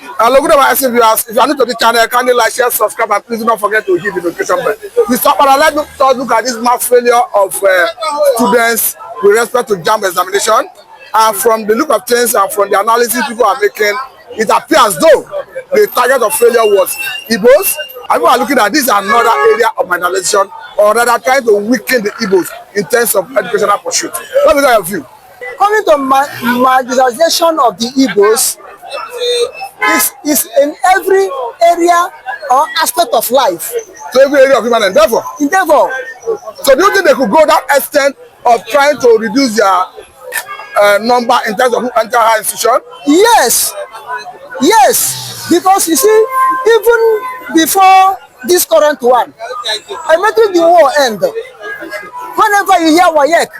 Hello, good afternoon, viewers. If you are new to the channel, kindly like, share, subscribe, and please do not forget to hit the notification bell. We stop and let's look at this mass failure of students with respect to Jamb examination. And from the look of things and from the analysis people are making, it appears though the target of failure was Igbos. And people are looking at this as another area of marginalization, or rather trying to weaken the Igbos in terms of educational pursuit. Let me know your view. Coming to marginalization of the Igbos is in every area or aspect of life. So every area of human endeavor. So do you think they could go that extent of trying to reduce their number in terms of who enter higher institution? Yes, because you see, even before this current one, immediately the war end, whenever you hear WAEC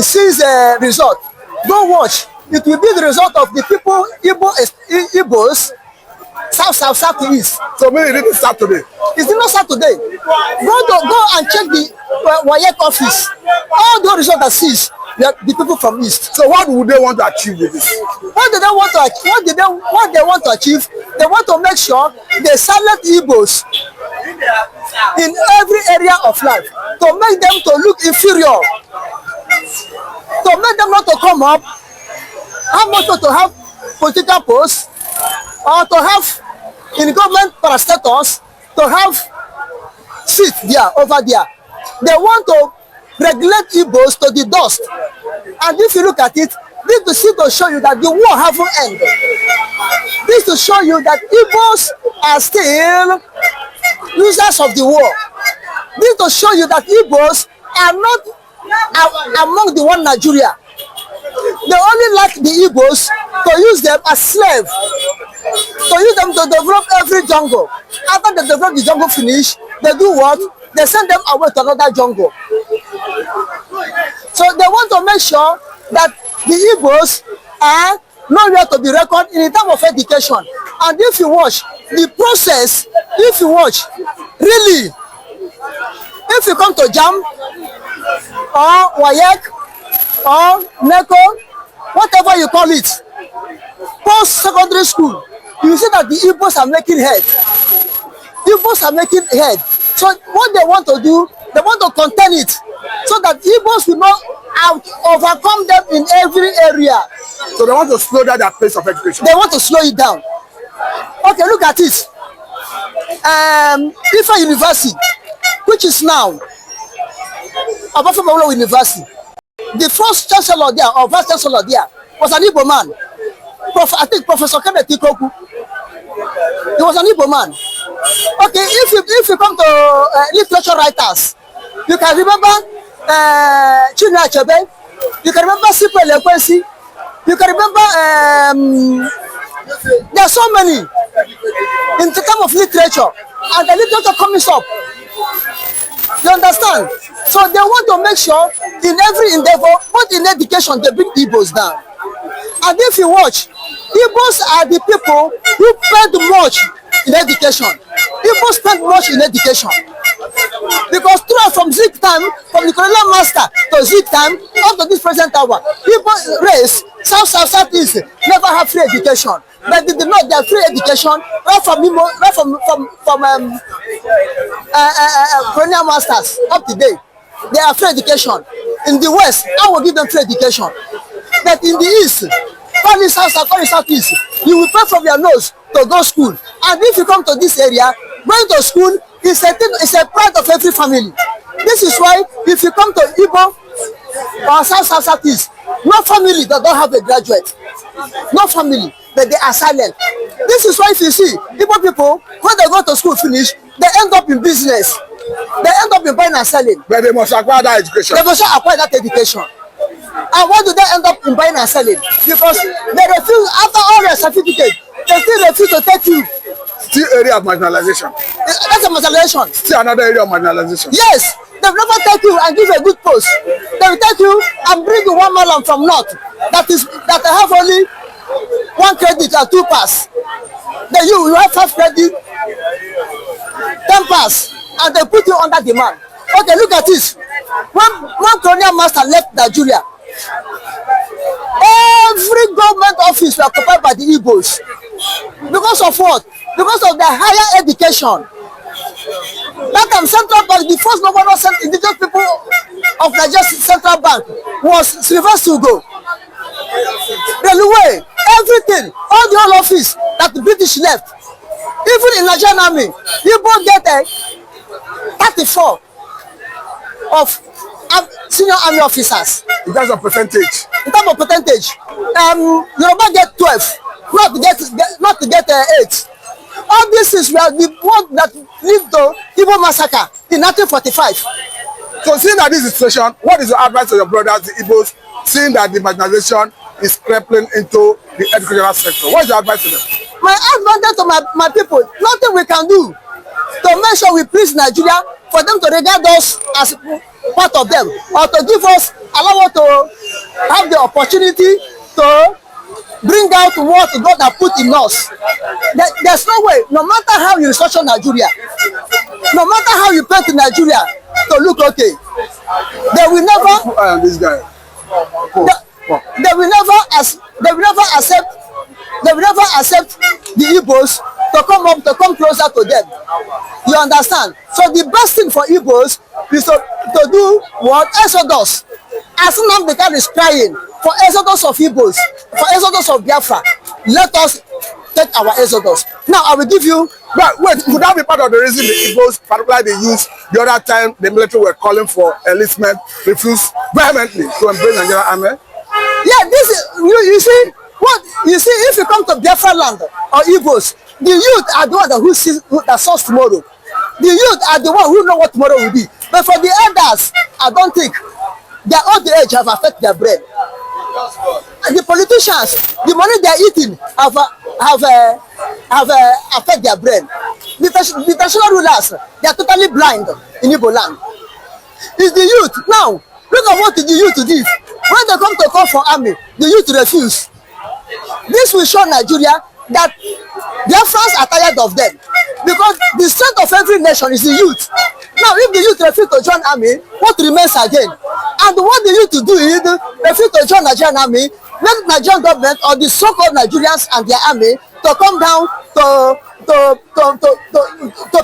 sees a result, go watch. It will be the result of the people, Igbos, south to east. So maybe it didn't start today. It did not start today. Go and check the WAEC office. All the results that sees the people from east. So what would they want to achieve with this? What they want to achieve? They want to make sure they silence Igbos in every area of life, to make them to look inferior, to make them not to come up, how much to have political posts, or to have in government parastatals, to have seats there, over there. They want to regulate Igbos to the dust. And if you look at it, this is to show you that the war hasn't ended. This to show you that Igbos are still users of the war. This to show you that Igbos are not among the one Nigeria. They only like the Igbos to use them as slaves, to use them to develop every jungle. After they develop the jungle finish, they do what? They send them away to another jungle. So they want to make sure that the Igbos are nowhere to be reckoned in terms of education. And if you watch the process, really, if you come to Jamb or WAEC or NECO, whatever you call it, post-secondary school, you see that the Igbos are making head. So what they want to do, they want to contain it, so that Igbos will not overcome them in every area. So they want to slow down their pace of education. They want to slow it down. Okay, look at it. Ifa University, which is now Abafo University, the first chancellor there, or vice chancellor there, was an Igbo man. I think Professor Kenneth Ikoku. He was an Igbo man. Okay, if you come to literature writers, you can remember Chinua Achebe, you can remember Sipo Elekwensi, you can remember there are so many in the terms of literature, and the literature comes up. You understand? So they want to make sure in every endeavor, but in education, they bring Igbos down. And if you watch, Igbos are the people who spend much in education. Igbos spend much in education. Because throughout from Zik time, from the colonial master to Zik time, up to this present hour, Igbo race, southeast, never have free education. But they did not get free education right from colonial masters up to date. They are free education. In the west, I will give them free education. But in the east, southeast, you will pay from your nose to go school. And if you come to this area, going to school is a pride of every family. This is why if you come to Igbo or southeast, no family that don't have a graduate. No family, but they are silent. This is why if you see Igbo people, when they go to school finish, they end up in business. They end up in buying and selling. But they must acquire that education. They must acquire that education. And why do they end up in buying and selling? Because they refuse, after all their certificates, they still refuse to take you. Still area of marginalization. That's a marginalization. Still another area of marginalization. Yes, they've never take you and give a good post. They will take you and bring you one malam from north that have only 1 credit or 2 pass. Then you have 5 credit, 10 pass, and they put you under demand. Okay, look at this. One colonial master left Nigeria. Every government office was occupied by the Igbos. Because Because of what? Because of the higher education. That time Central Bank, the first governor sent indigenous people of Nigeria Central Bank was Sylvester Ugo. Railway, everything, all the whole office that the British left. Even in Nigerian army, Igbo get 34 of senior army officers. In terms of percentage. In terms of percentage, Yoruba get 12, not to get 8. All this is were the one that led to Igbo massacre in 1945. So seeing that this is the situation, what is your advice to your brothers, the Igbos, seeing that the marginalization is crippling into the educational sector? What is your advice to them? My advice to my people, nothing we can do to make sure we please Nigeria, for them to regard us as part of them, or to give us, allow us to have the opportunity to bring out what God has put in us. There's no way, no matter how you restructure Nigeria, no matter how you paint Nigeria to look okay, they will never. This guy. They will never accept the Igbos to come closer to them. You understand? So the best thing for Igbos is to do what? Exodus. As long as the guy is crying for exodus of Igbos, for exodus of Biafra, let us take our exodus. Now I will give you. But wait, could that be part of the reason the Igbos, particularly they used the other time the military were calling for enlistment, refused vehemently to embrace Nigerian army? Yeah, this is you see what you see. If you come to Biafra land or Igbos, the youth are the one that sees tomorrow. The youth are the one who know what tomorrow will be. But for the elders, I don't think their old age have affected their brain. And the politicians, the money they are eating have affected their brain. The traditional rulers, they are totally blind in Igbo land. It's the youth. Now, look at what the youth did. When they come to call for army, the youth refuse. This will show Nigeria that their friends are tired of them. Because the strength of every nation is the youth. Now, if the youth refuse to join army, what remains again? And what the youth to do is refuse to join Nigerian army, make Nigerian government or the so-called Nigerians and their army to come down to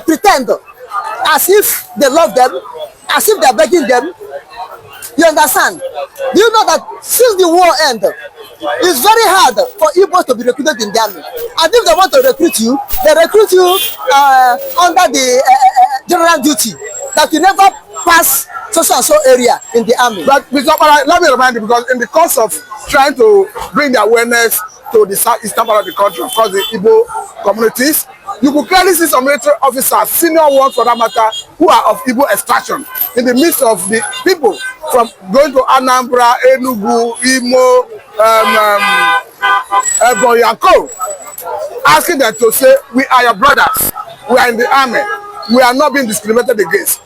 pretend as if they love them, as if they are begging them. You understand? Do you know that since the war ended, it's very hard for Igbos to be recruited in the army. And if they want to recruit you, they recruit you under the general duty that you never pass so area in the army. But Mr. Okpara, let me remind you, because in the course of trying to bring the awareness to the southeastern part of the country, of course the Igbo communities, you could clearly see some military officers, senior ones for that matter, who are of Igbo extraction in the midst of the people from going to Anambra, Enugu, Imo, Ebonyi and Co, asking them to say, we are your brothers, we are in the army, we are not being discriminated against.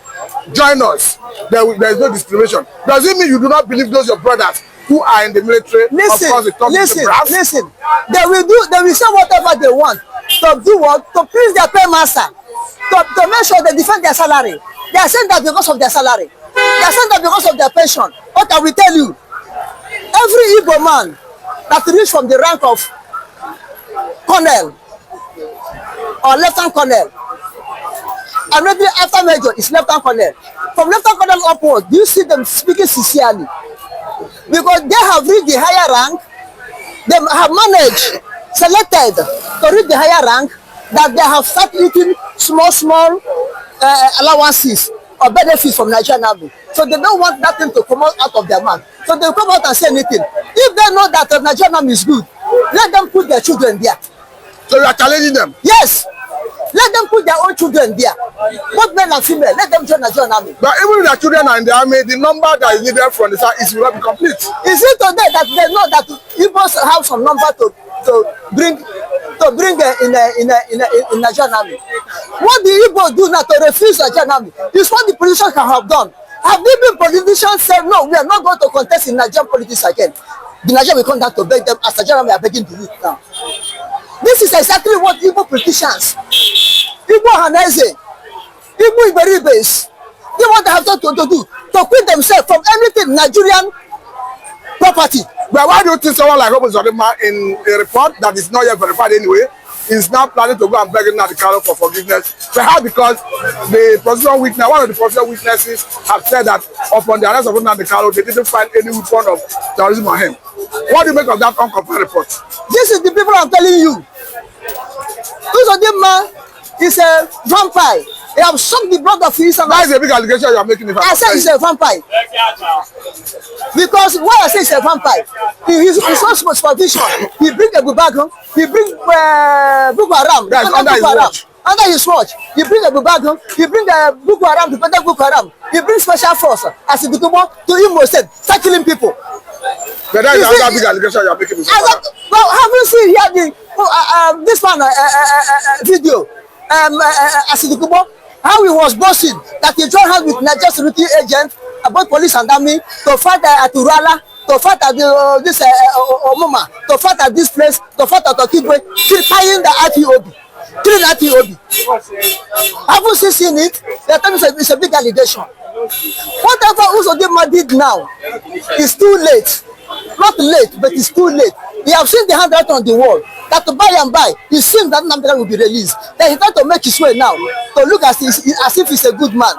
Join us. There is no discrimination. Does it mean you do not believe those your brothers who are in the military? Listen, of course, listen. They will say whatever they want to do what? To please their paymaster, to make sure they defend their salary. They are saying that because of their salary. They are saying that because of their pension. What I will tell you, every Igbo man that reach from the rank of colonel or lieutenant colonel, and maybe after major is lieutenant colonel. From lieutenant colonel upward, do you see them speaking sincerely? Because they have reached the higher rank, they have managed, selected to reach the higher rank, that they have started eating small allowances or benefits from Nigerian army. So they don't want that thing to come out of their mouth. So they come out and say anything. If they know that the Nigerian army is good, let them put their children there. So you are challenging them? Yes. Let them put their own children there. Both men and female, let them join Nigerian army. But even if their children are in the army, the number that is needed from the south will not be complete. Is it today that they know that Igbos have some number to bring in Nigerian army? What the Igbos do now to refuse Nigerian army is what the politicians can have done. Have they been politicians said, no, we are not going to contest in Nigerian politics again? The Nigerian will come down to beg them as Nigerian are begging the youth now. This is exactly what Igbo politicians, Igbo Hanese, Igbo Iberibes, they want to have to do, to quit themselves from anything Nigerian property. But why do you think someone like Robert Zodima in a report that is not yet verified anyway, is now planning to go and beg Nnamdi Kanu for forgiveness. Perhaps because the prosecution witness, one of the prosecution witnesses, have said that upon the arrest of Nnamdi Kanu, they didn't find any weapon of terrorism on him. What do you make of that unconfirmed report? This is the people I'm telling you. Uzodinma is a vampire. He have sucked the blood of his. That is a big allegation you are making. I say he's a vampire. Because why I say he's a vampire, he's on supervision. He bring a Bubago, he bring Boko Haram. That's under his watch. Under his watch. He bring a Bubago, he bring a Boko Haram to protect Boko Haram. He brings special force as a Bitumo to Imo State, start killing people. But that is another big allegation you are making. Well, have you seen here this one video? Asidukubo, how he was boasting that he joined hands with Nigerian security agents about police and army to fight at Urala, to fight at this Omoma, to fight at this place, to fight at Okigwe, tying the IPOB, killing IPOB. Haven't you seen it? They tell me it's a big allegation. Whatever Uzodinma did now is too late. Not late, but it's too late. He have seen the handwriting on the wall that by and by, he seems that Nnamdi Kanu will be released. Then he tried to make his way now to look as if he's a good man.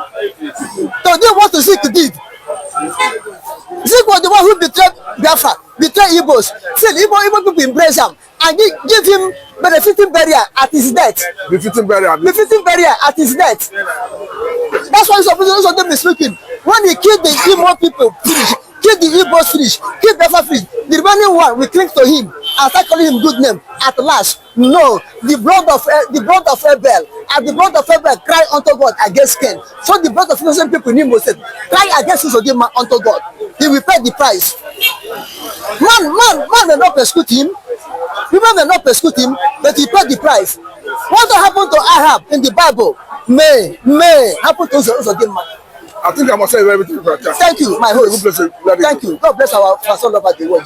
So they want to Zik did. Zik was the one who betrayed Biafra, betrayed Igbos. Still, Igbo people embrace him and give him benefiting burial at his death. Befitting burial. Befitting burial at his death. That's why he's supposed to be speaking. When he killed the Igbo people, kill the Igbos finish, kill Biafra finish, the remaining one will cling to him and start calling him good name. At last, no, the blood of Abel, and the blood of Abel cry unto God against Cain. So the blood of innocent people in Imo State cry against Uzodinma unto God. He will pay the price. Man may not persecute him, women may not persecute him, but he paid the price. What happened to Ahab in the Bible may happen to Uzodinma. I think I must say everything. Thank you, my host. Thank you. God bless our fans all over the world.